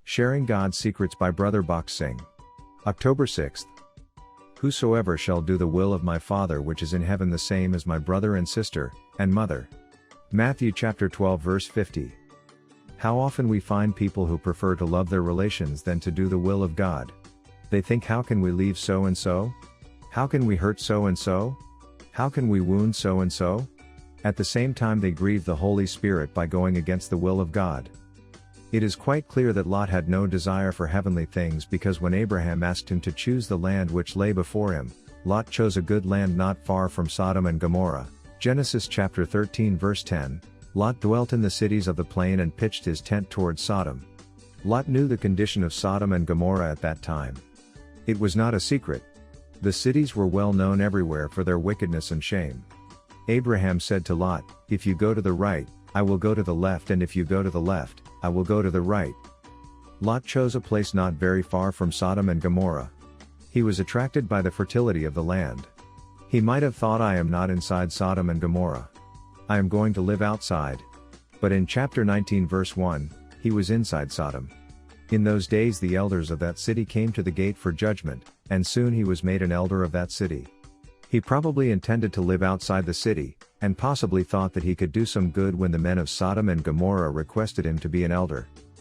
Sharing God's Secrets by Brother Bakht Singh. October 6th. Whosoever shall do the will of my Father which is in heaven, the same as my brother and sister, and mother. Matthew chapter 12 verse 50. How often we find people who prefer to love their relations than to do the will of God. They think, how can we leave so and so? How can we hurt so and so? How can we wound so and so? At the same time they grieve the Holy Spirit by going against the will of God. It is quite clear that Lot had no desire for heavenly things, because when Abraham asked him to choose the land which lay before him, Lot chose a good land not far from Sodom and Gomorrah. Genesis chapter 13 verse 10. Lot dwelt in the cities of the plain and pitched his tent towards Sodom. Lot knew the condition of Sodom and Gomorrah at that time. It was not a secret. The cities were well known everywhere for their wickedness and shame. Abraham said to Lot, "If you go to the right, I will go to the left, and if you go to the left, I will go to the right." Lot chose a place not very far from Sodom and Gomorrah. He was attracted by the fertility of the land. He might have thought, I am not inside Sodom and Gomorrah. I am going to live outside. But in chapter 19 verse 1, he was inside Sodom. In those days the elders of that city came to the gate for judgment, and soon he was made an elder of that city. He probably intended to live outside the city, and possibly thought that he could do some good when the men of Sodom and Gomorrah requested him to be an elder.